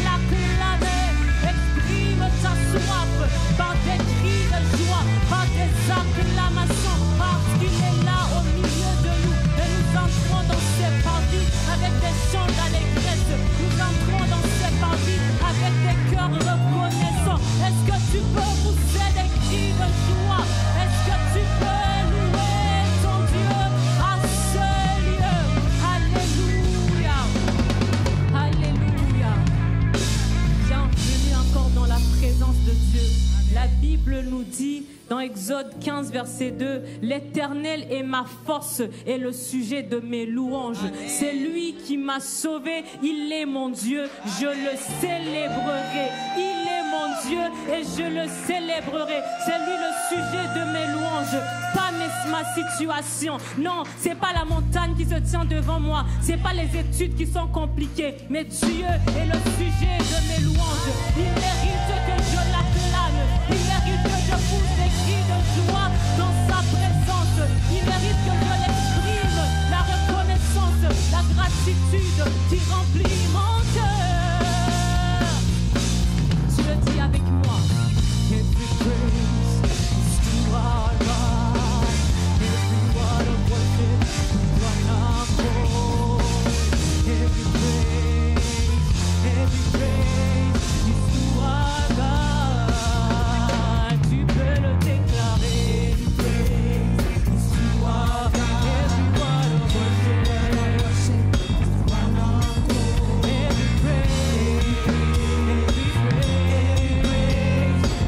l'acclamer. Exprime ta soif par des cris de joie, par des acclamations, parce qu'il est là au milieu de nous. Et nous entrons dans ces parties avec des chants d'allégresse. Nous entrons dans ces parties avec des cœurs reconnaissants. Est-ce que tu peux pousser des cris de joie? Est-ce que tu peux louer ton Dieu à ce lieu? Alléluia. Alléluia. Bienvenue encore dans la présence de Dieu. La Bible nous dit dans Exode 15, verset 2, « L'Éternel est ma force et le sujet de mes louanges. C'est lui qui m'a sauvé, il est mon Dieu, je le célébrerai. Il est mon Dieu et je le célébrerai. » C'est lui le sujet de mes louanges, pas ma situation. Non, c'est pas la montagne qui se tient devant moi, c'est pas les études qui sont compliquées, mais Dieu est le sujet de mes louanges. Il mérite que je l'acclame, il mérite que je pousse des cris de joie dans sa présence. Il mérite que je l'exprime, la reconnaissance, la gratitude qui remplit mon cœur. Tu le dis avec moi. Every praise is to our God. Every word of worship to our God. Every praise is to our God. Tu peux le déclarer. Every praise is to our God. Every word of worship to our God. Every praise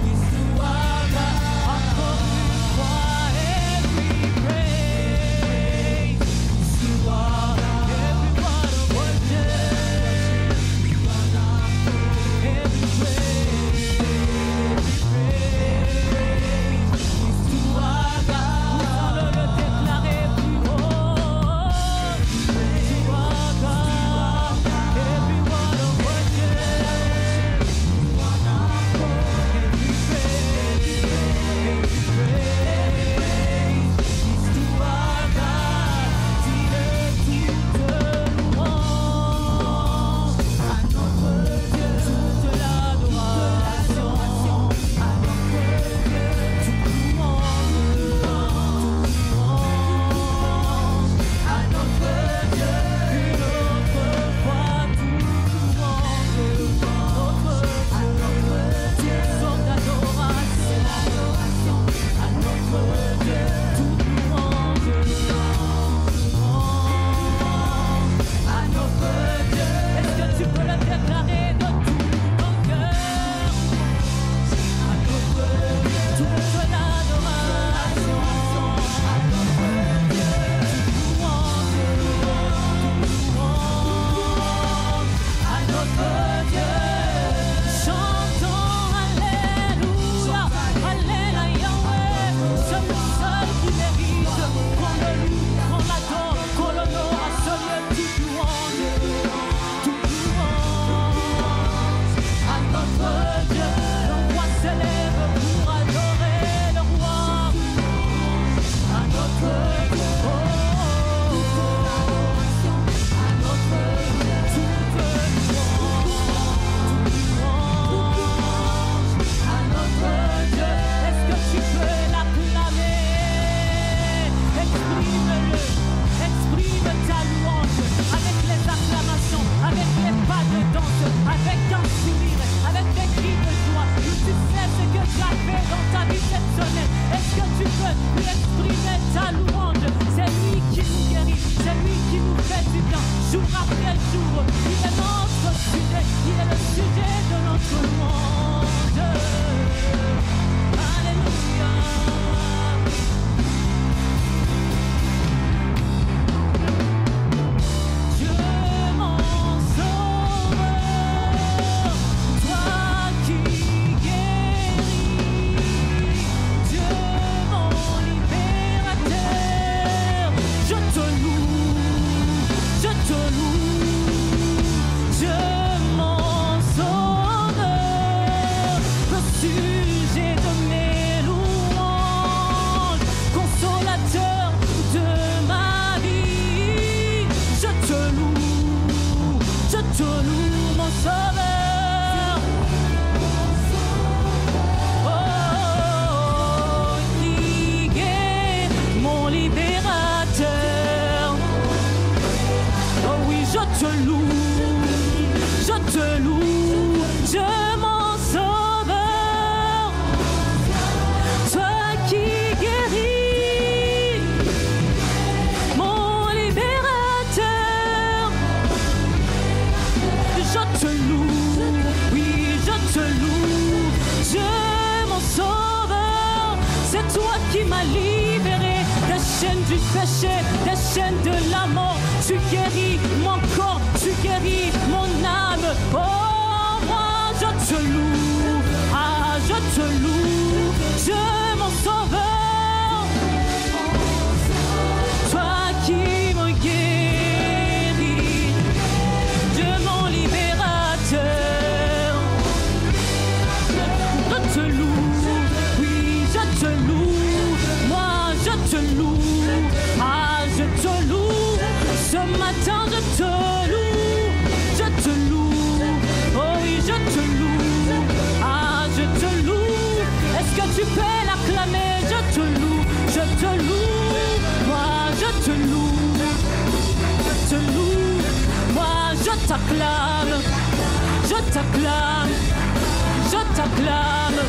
is to our God. Encore une fois, every praise is to our God. Every word of worship. Every praise is to our God. Nous allons le déclarer plus haut. To our God. Every word of worship. Every praise is to our God. Dis-le toute louange à notre Dieu, toute l'adoration à notre Dieu, toute louange à notre Dieu, une autre fois toute louange à notre Dieu, son adoration à notre Dieu, toute louange à notre Dieu. Est-ce que tu peux le déclarer de tout ton cœur? À notre Dieu, toute l'adoration à notre Dieu, toute louange à notre Dieu. Chantons Alléluia, Alléluia Yahweh. C'est le seul qui mérite qu'on le loue, qu'on l'adore, qu'on l'honore à ce lieu. Toute louange à notre Dieu. Le roi s'élève pour adorer le roi. À notre Dieu, à notre Dieu, toute louange à notre Dieu. Est-ce que tu peux l'acclamer? Exprime-le, exprime ta louange avec les acclamations, avec les pas de danse, avec un sourire, avec des cris de joie. Tu sais ce que tu as fait dans ta vie cette semaine. Est-ce que tu peux lui exprimer ta louange? C'est lui qui nous guérit, c'est lui qui nous fait du bien, jour après jour. Il est notre sujet, il est le sujet de notre louange. Alléluia. Dieu mon sauveur, toi qui guéris, Dieu mon libérateur, je te loue, je te loue. Dieu mon sauveur, le sujet de mes louanges, consolateur de ma vie, je te loue mon sauveur. loue, je te loue, je mon sauveur, toi qui guéris, mon libérateur, je te loue, oui, je te loue, je mon sauveur, c'est toi qui m'as libéré des chaînes du péché, des chaînes de la mort. Tu guéris mon corps, tu guéris mon âme. Oh, moi je te loue, ah je te loue, je mon sauveur, toi qui me guéris, Dieu mon libérateur. Je te loue, oui je te loue, moi je te loue, ah je te loue, ce matin je te loue, je te loue, oh oui je te loue, ah je te loue, est-ce que tu peux l'acclamer? Je te loue, moi je te loue, moi je t'acclame, je t'acclame, je t'acclame,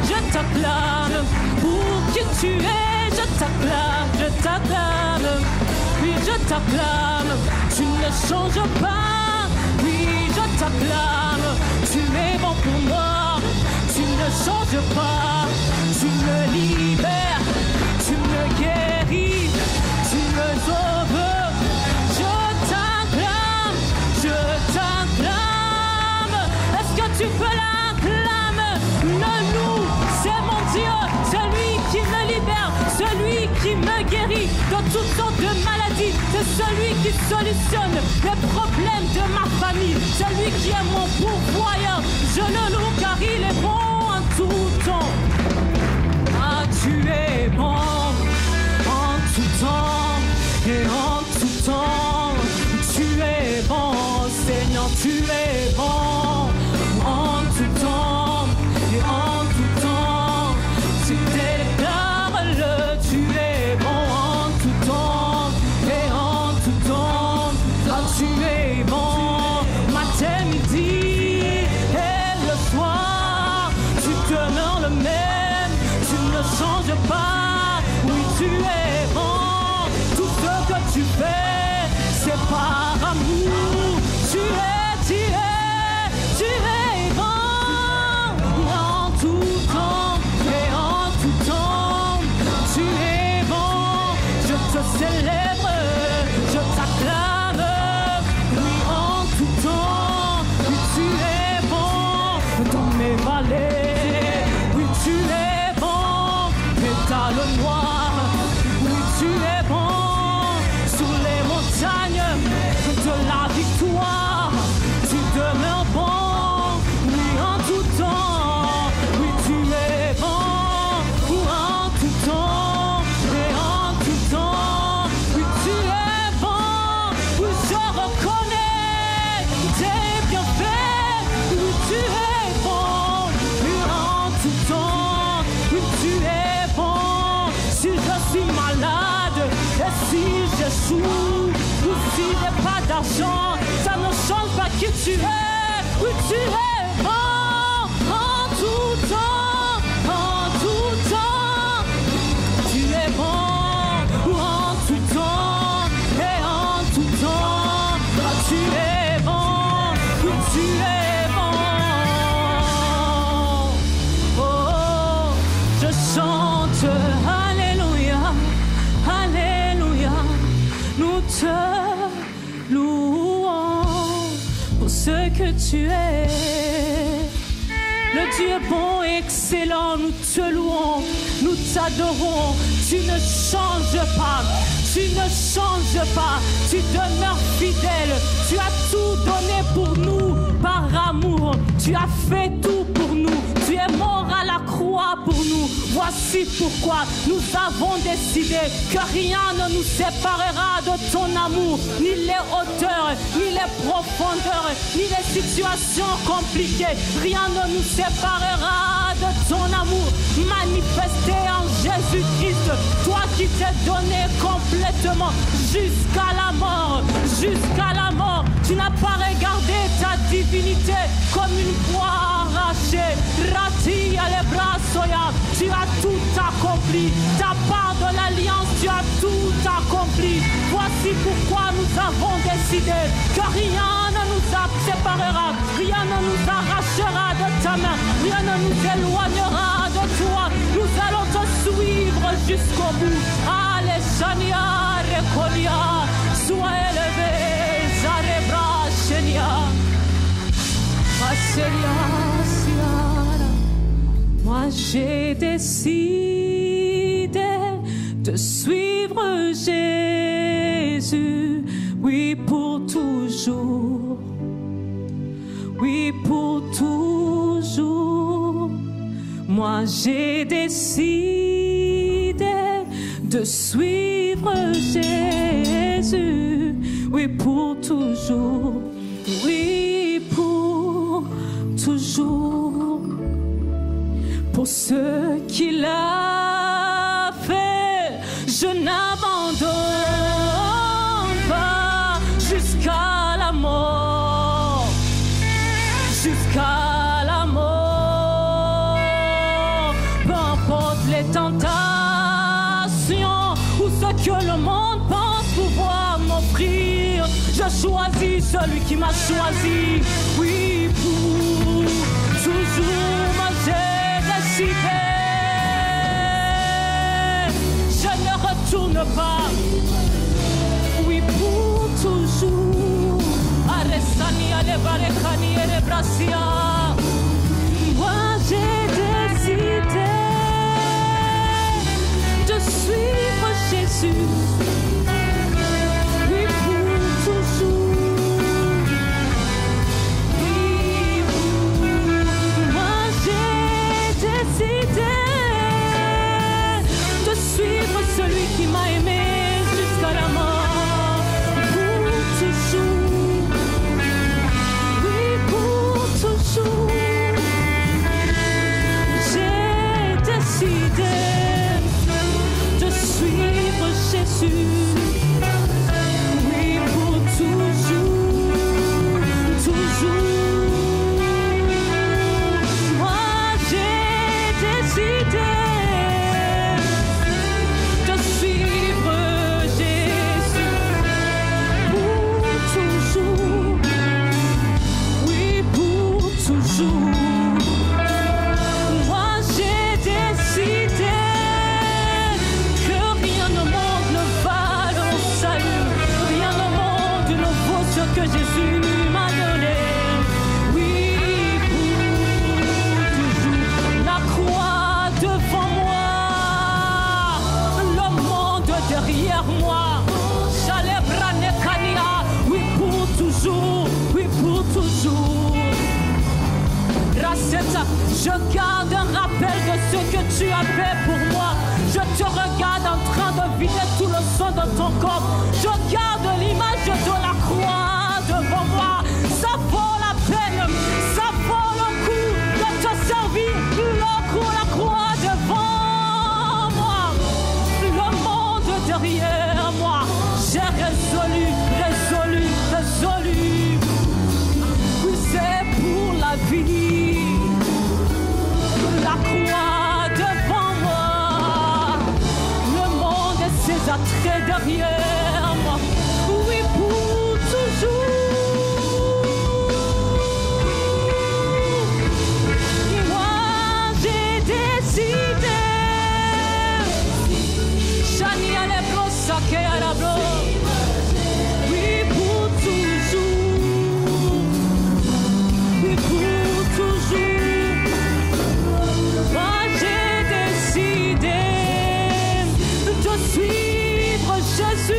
je t'acclame, pour qui tu es, je t'acclame, oui je t'acclame, tu ne changes pas, oui je t'acclame, tu es bon pour moi, tu ne changes pas, tu me libères, tu me guéris, tu me sauves, je t'acclame, est-ce que tu peux l'acclamer? Le loup, c'est mon Dieu, celui qui me libère, celui qui me guérit de toutes sortes de maladies, c'est celui qui solutionne les problèmes de ma famille, celui qui est mon pourvoyeur, je le loue car il est bon en tout temps. Ah, tu es bon en tout temps et en tout temps, tu es bon Seigneur, tu es bon en tout temps et en tout temps, tu déclares-le, tu es bon en tout temps et en tout temps, ah, tu es bon matin, midi et le soir, tu demeures le même, tu ne changes pas, oui tu es bon, tout ce que tu fais, c'est par amour, tu es bon en tout temps et en tout temps, tu es bon, je te célèbre, je t'acclame, oui en tout temps, oui tu es bon dans mes vallées, oui tu es bon, mais dans le noir, oui tu es bon sur les montagnes de la victoire, tu demeures bon, oui en tout temps, oui tu es bon, en tout temps et en tout temps, oui tu es bon, oui je reconnais tes bienfaits, oui tu es bon, oui en tout temps, oui tu es bon, si je suis malade et si j'échoue, ou s'il n'y a pas d'argent, ça ne change pas qui tu es, oui tu es bon en tout temps, tu es bon en tout temps et en tout temps, ah, tu es bon, oui tu es bon, oh, je chante alléluia, alléluia, nous te louons pour ce que tu es. Le Dieu bon et excellent, nous te louons, nous t'adorons, tu ne changes pas, tu ne changes pas, tu demeures fidèle, tu as tout donné pour nous par amour, tu as fait tout pour nous, tu es mort à la croix pour nous, voici pourquoi nous avons décidé que rien ne nous séparera de ton amour, ni les hauteurs, ni les profondeurs, ni les situations compliquées, rien ne nous séparera de ton amour manifesté en Jésus-Christ. Toi qui t'es donné complètement jusqu'à la mort, jusqu'à la mort. Tu n'as pas regardé ta divinité comme une voie arrachée. Rati à les bras soya. Tu as tout accompli. Ta part de l'alliance, tu as tout accompli. Voici pourquoi nous avons décidé que rien ne nous séparera, rien ne nous arrachera de ta main, rien ne nous éloignera de toi. Nous allons te suivre jusqu'au bout. Allez, Shania, Rekolia, sois élevé, Zarebra, Shenia, Asheria, Siara. Moi j'ai décidé de suivre Jésus, oui pour toujours, oui pour toujours. Moi j'ai décidé de suivre Jésus, oui pour toujours, oui pour toujours. Pour ce qu'il a fait, je n'abandonne pas jusqu'à la mort, jusqu'à la mort. Peu importe les tentations ou ce que le monde pense pouvoir m'offrir, je choisis celui qui m'a choisi. Oui, pour toujours, moi j'ai décidé. Je ne retourne pas. Oui, pour toujours. Aresani, Alebarekani, Erebrasia. Moi j'ai décidé de suivre Jésus. Oui, pour toujours. Oui, moi j'ai décidé de suivre celui qui m'a aimé jusqu'à la mort. Pour toujours. Oui, pour toujours. J'ai décidé de suivre Jésus. Oui, pour toujours, toujours. Moi, j'ai décidé de suivre Jésus. Pour toujours. Oui, pour toujours. Moi, j'ai décidé que rien ne monde ne vale au salut. Rien ne monde ne vaut ce que Jésus m'a donné. Oui, pour toujours. La croix devant moi, le monde derrière moi. J'allais Kania. Oui, pour toujours. Oui, pour toujours. Raceta, je garde un rappel de ce que tu as fait pour moi. Je te regarde en train de vider tout le sang de ton corps. Je garde l'image de la croix devant moi. Ça vaut la peine, ça vaut le coup de te servir. La croix devant moi, le monde derrière moi. J'ai résolu. Oui, c'est pour la vie. La croix devant moi, le monde et ses attraits derrière moi. Oui, pour toujours. Moi, j'ai décidé. Shania le brosa que arabro. Oui, pour toujours. Oui, pour toujours. Moi j'ai décidé de suivre Jésus.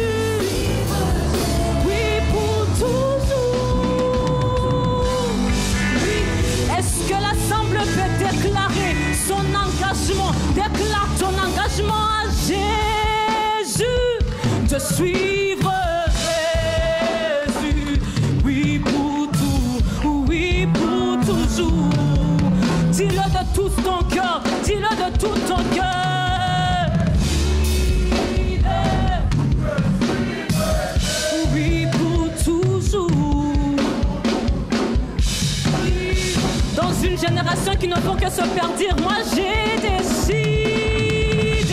une génération qui ne font que se faire dire, moi j'ai décidé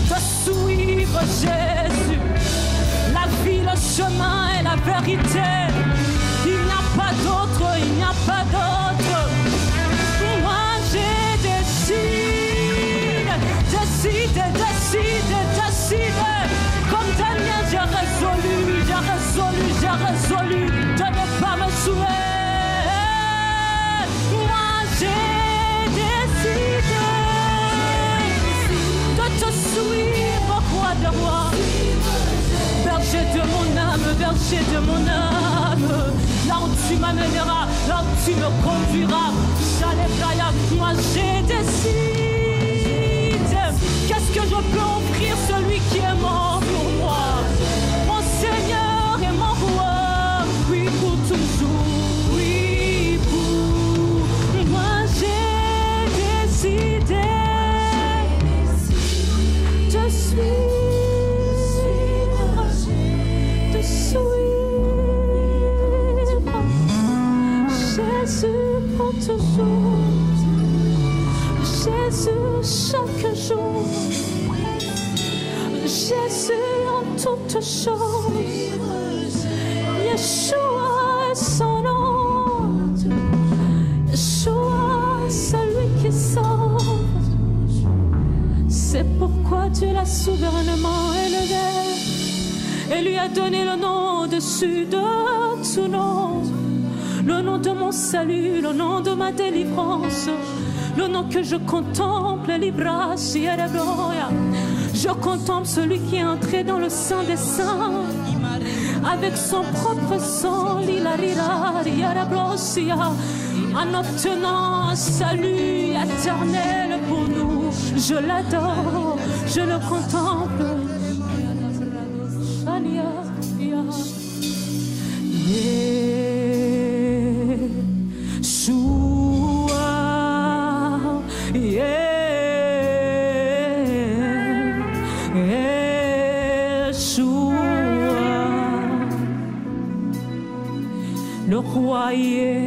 de suivre Jésus. La vie, le chemin et la vérité. Il n'y a pas d'autre, il n'y a pas d'autre. Moi j'ai décidé comme Daniel, j'ai résolu de ne pas me souiller. Moi j'ai décidé de te suivre, roi de rois, berger de mon âme, là où tu m'amèneras, là où tu me conduiras. Moi j'ai décidé. Qu'est-ce que je peux offrir celui qui est mort pour moi? Mon Seigneur et mon roi, oui pour toujours, oui pour moi j'ai décidé de suivre Jésus pour toujours. Jésus chaque jour, Jésus en toutes choses. Yeshua est son nom, Yeshua celui qui sauve. C'est pourquoi Dieu l'a souverainement élevé et lui a donné le nom au-dessus de tout nom. Le nom de mon salut, le nom de ma délivrance, le nom que je contemple, je contemple celui qui est entré dans le sein des saints avec son propre sang, en obtenant un salut éternel pour nous. Je l'adore, je le contemple. Le roi Yeshua,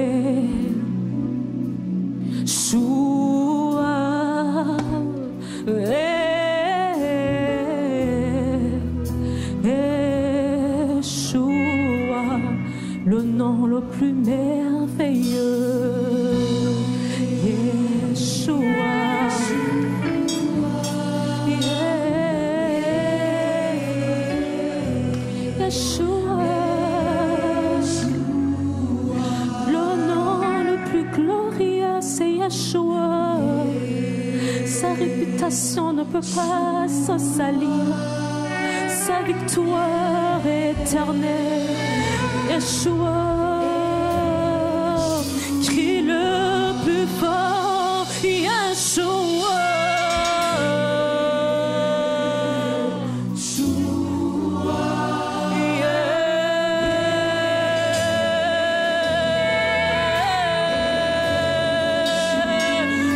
le nom le plus merveilleux. Yeshua, Yeshua, le nom le plus glorieux, c'est Yeshua. Sa réputation ne peut pas se salir. Sa victoire est éternelle. Yeshua, crie le plus fort, Yeshua.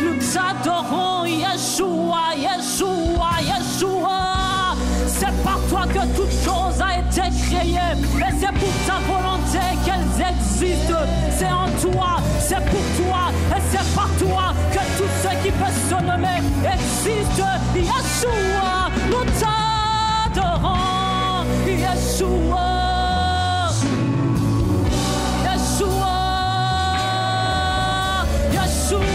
Nous adorons Yeshua, Yeshua, Yeshua. C'est par toi que toute chose a été créée. Et c'est pour ta volonté qu'elles existent. C'est en toi, c'est pour toi. Et c'est par toi que tout ce qui peut se nommer existe. Yeshua, nous t'adorons. Yeshua, Yeshua, Yeshua,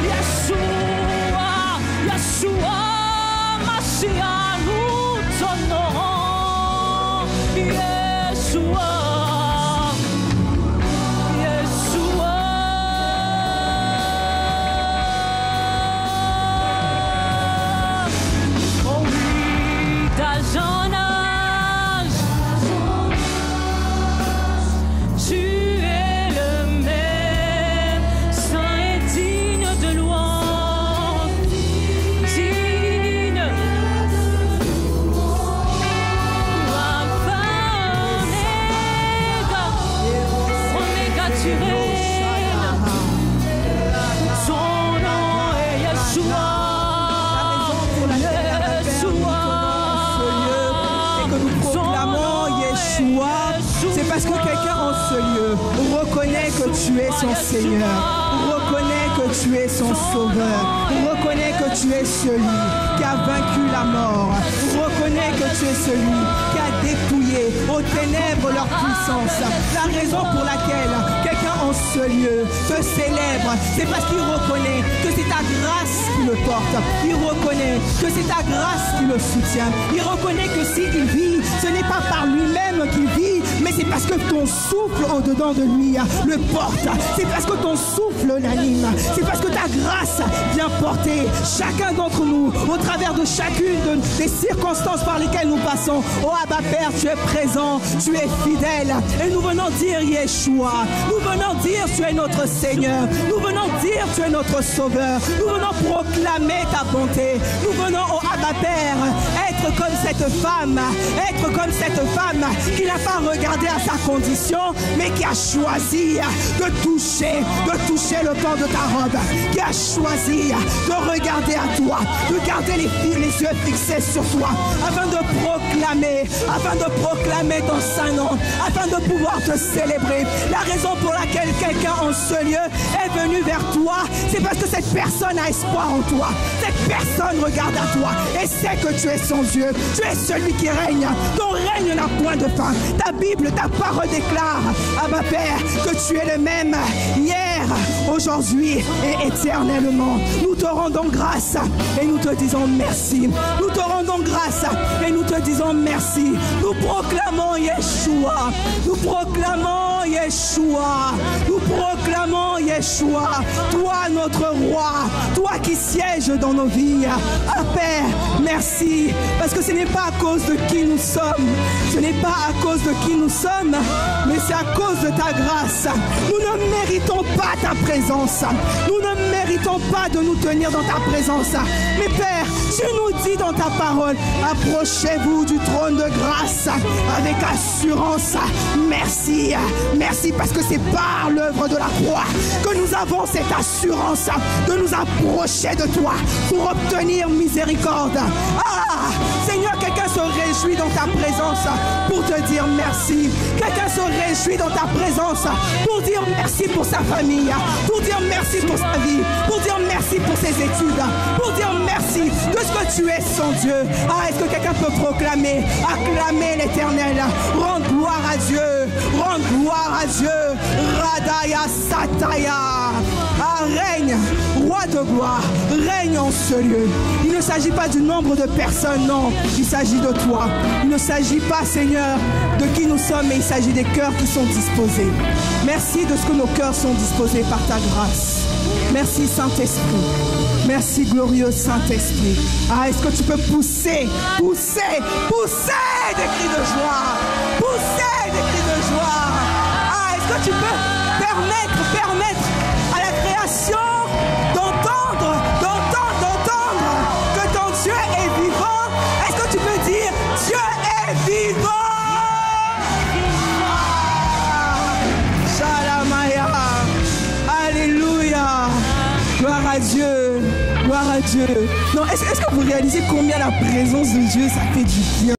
Yeshua, Yeshua, Mashiach, nous t'honorons. Yeshua, Yeshua, oh oui, d'âge en âge, tu es le même, saint et digne de louange, digne. Oméga, tu règnes. Son nom est Yeshua. Yeshua. Et que nous proclamons Yeshua, c'est parce que quelqu'un en ce lieu reconnaît Reconnais que tu es son Seigneur. Reconnais que tu es son Sauveur. Reconnais que tu es celui qui a vaincu la mort. Reconnais que tu es celui qui a dépouillé aux ténèbres leur puissance. La raison pour laquelle quelqu'un en ce lieu te célèbre, c'est parce qu'il reconnaît que c'est ta grâce qui le porte. Il reconnaît que c'est ta grâce qui le soutient. Il reconnaît que s'il vit, ce n'est pas par lui-même qu'il vit, mais c'est parce que ton souffle au-dedans de lui le porte. C'est parce que ton souffle l'anime. C'est parce que ta grâce vient porter chacun d'entre nous au travers de chacune des circonstances par lesquelles nous passons. Oh Abba Père, tu es présent, tu es fidèle. Et nous venons dire Yeshua. Nous venons dire tu es notre Seigneur. Nous venons dire tu es notre Sauveur. Nous venons proclamer ta bonté. Nous venons, oh Abba Père, être comme cette femme. Être comme cette femme qui n'a pas regardé à sa condition, mais qui a choisi de toucher le pan de ta robe. Qui a choisi de regarder à toi, de garder les yeux fixés sur toi, afin de proclamer ton saint nom, afin de pouvoir te célébrer. La raison pour laquelle quelqu'un en ce lieu est venu vers toi, c'est parce que cette personne a espoir en toi. Cette personne regarde à toi et sait que tu es son Dieu. Tu es celui qui règne. Ton règne n'a point de fin. Ta Bible, ta parole déclare, Abba Père, que tu es le même hier, aujourd'hui et éternellement. Nous te rendons grâce et nous te disons merci. Nous te rendons grâce et nous te disons merci. Nous proclamons Yeshua. Nous proclamons Yeshua. Nous proclamons Yeshua. Toi notre roi. Toi qui sièges dans nos vies. Ah Père, merci. Parce que ce n'est pas à cause de qui nous sommes. Ce n'est pas à cause de qui nous sommes, mais c'est à cause de ta grâce. Nous ne méritons pas ta présence. Nous ne méritons pas de nous tenir dans ta présence. Mais Père, tu nous dis dans ta parole, approchez-vous du trône de grâce avec assurance. Merci. Merci parce que c'est par l'œuvre de la croix que nous avons cette assurance de nous approcher de toi pour obtenir miséricorde. Ah, Seigneur, quelqu'un se réjouit dans ta présence pour te dire merci. Quelqu'un se réjouit dans ta présence pour dire merci pour sa famille, pour dire merci pour sa vie, pour dire merci pour ses études, pour dire merci de ce que tu es son Dieu. Ah, est-ce que quelqu'un peut proclamer, acclamer l'Éternel, rendre gloire à Dieu, rendre gloire à Dieu. Radaya Sataya. Ah, règne, roi de gloire, règne en ce lieu. Il ne s'agit pas du nombre de personnes, non, il s'agit de toi. Il ne s'agit pas, Seigneur, de qui nous sommes, mais il s'agit des cœurs qui sont disposés. Merci de ce que nos cœurs sont disposés par ta grâce. Merci Saint-Esprit. Merci glorieux Saint-Esprit. Ah, est-ce que tu peux pousser des cris de joie, pousser des cris de joie. Ah, est-ce que tu peux permettre à la création d'entendre que ton Dieu est vivant? Est-ce que tu peux dire Dieu est vivant? Shalamaya. Alléluia. Gloire à Dieu. Gloire à Dieu. Non, est-ce que vous réalisez combien la présence de Dieu, ça fait du bien?